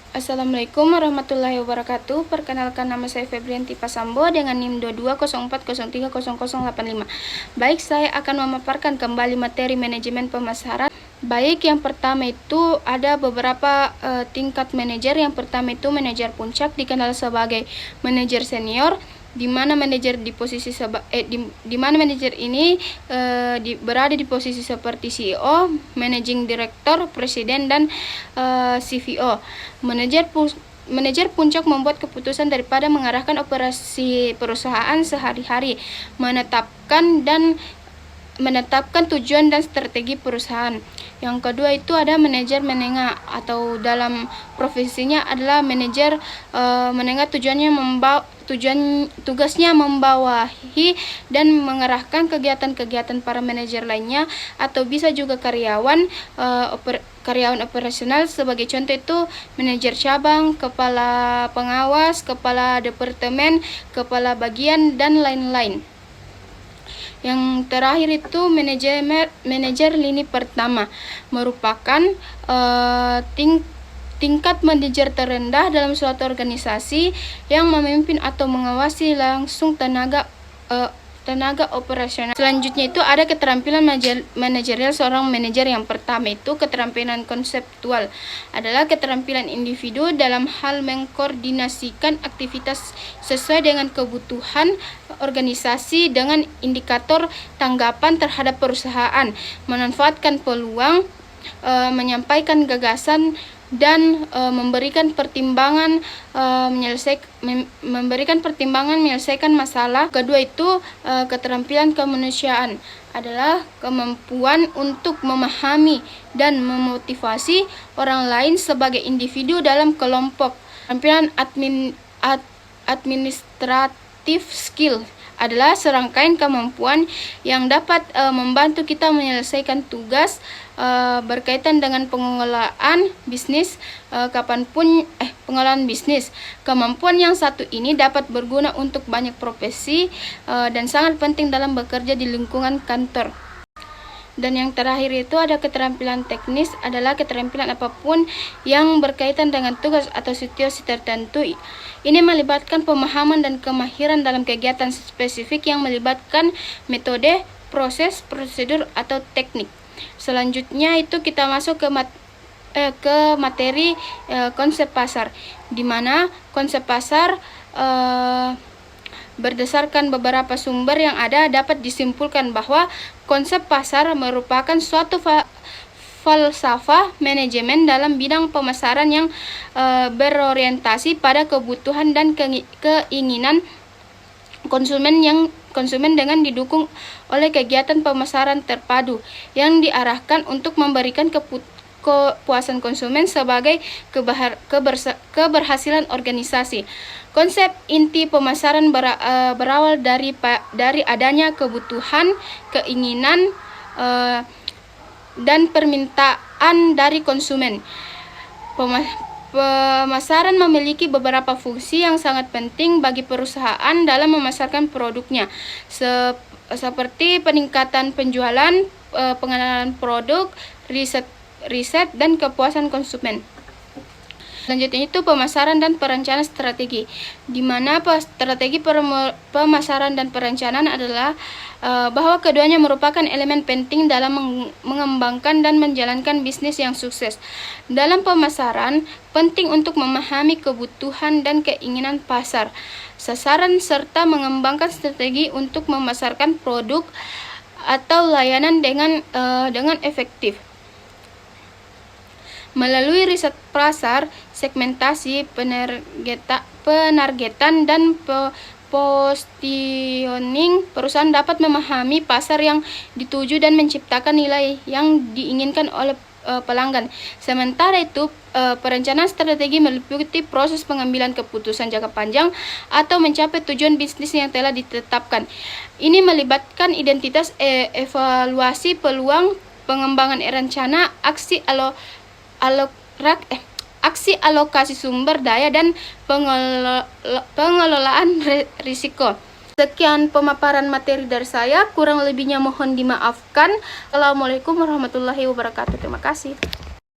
Assalamualaikum warahmatullahi wabarakatuh. Perkenalkan, nama saya Febrianti Pasambo dengan NIM 2204030085. Baik, saya akan memaparkan kembali materi manajemen pemasaran. Baik, yang pertama itu ada beberapa tingkat manajer. Yang pertama itu manajer puncak, dikenal sebagai manajer senior, di mana manajer di posisi di mana manajer ini berada di posisi seperti CEO, managing director, presiden, dan CVO. Manajer puncak membuat keputusan daripada mengarahkan operasi perusahaan sehari-hari, menetapkan tujuan dan strategi perusahaan. Yang kedua itu ada manajer menengah, atau dalam profesinya adalah manajer menengah. Tugasnya membawahi dan mengarahkan kegiatan-kegiatan para manajer lainnya, atau bisa juga karyawan operasional. Sebagai contoh itu manajer cabang, kepala pengawas, kepala departemen, kepala bagian, dan lain-lain. Yang terakhir itu manajer lini pertama, merupakan tingkat manajer terendah dalam suatu organisasi yang memimpin atau mengawasi langsung tenaga operasional. Selanjutnya itu ada keterampilan manajerial seorang manajer. Yang pertama itu keterampilan konseptual, adalah keterampilan individu dalam hal mengkoordinasikan aktivitas sesuai dengan kebutuhan organisasi dengan indikator tanggapan terhadap perusahaan, memanfaatkan peluang, menyampaikan gagasan, dan memberikan pertimbangan menyelesaikan masalah. Kedua itu keterampilan kemanusiaan, adalah kemampuan untuk memahami dan memotivasi orang lain sebagai individu dalam kelompok. Keterampilan administratif skill adalah serangkaian kemampuan yang dapat membantu kita menyelesaikan tugas berkaitan dengan pengelolaan bisnis pengelolaan bisnis. Kemampuan yang satu ini dapat berguna untuk banyak profesi dan sangat penting dalam bekerja di lingkungan kantor. Dan yang terakhir itu ada keterampilan teknis, adalah keterampilan apapun yang berkaitan dengan tugas atau situasi tertentu. Ini melibatkan pemahaman dan kemahiran dalam kegiatan spesifik yang melibatkan metode, proses, prosedur, atau teknik. Selanjutnya itu kita masuk ke materi konsep pasar, di mana konsep pasar berdasarkan beberapa sumber yang ada dapat disimpulkan bahwa konsep pasar merupakan suatu falsafah manajemen dalam bidang pemasaran yang berorientasi pada kebutuhan dan keinginan konsumen dengan didukung oleh kegiatan pemasaran terpadu yang diarahkan untuk memberikan kepuasan konsumen sebagai keberhasilan organisasi. Konsep inti pemasaran berawal dari adanya kebutuhan, keinginan, dan permintaan dari konsumen. Pemasaran memiliki beberapa fungsi yang sangat penting bagi perusahaan dalam memasarkan produknya, seperti peningkatan penjualan, pengenalan produk, riset, dan kepuasan konsumen. Selanjutnya itu pemasaran dan perencanaan strategi, di mana strategi pemasaran dan perencanaan adalah bahwa keduanya merupakan elemen penting dalam mengembangkan dan menjalankan bisnis yang sukses. Dalam pemasaran, penting untuk memahami kebutuhan dan keinginan pasar, sasaran, serta mengembangkan strategi untuk memasarkan produk atau layanan dengan efektif. Melalui riset pasar, segmentasi, penargetan, dan positioning, perusahaan dapat memahami pasar yang dituju dan menciptakan nilai yang diinginkan oleh pelanggan. Sementara itu, perencanaan strategi meliputi proses pengambilan keputusan jangka panjang atau mencapai tujuan bisnis yang telah ditetapkan. Ini melibatkan identitas, evaluasi peluang, pengembangan rencana, aksi alokasi sumber daya, dan pengelolaan risiko. Sekian pemaparan materi dari saya, kurang lebihnya mohon dimaafkan. Assalamualaikum warahmatullahi wabarakatuh. Terima kasih.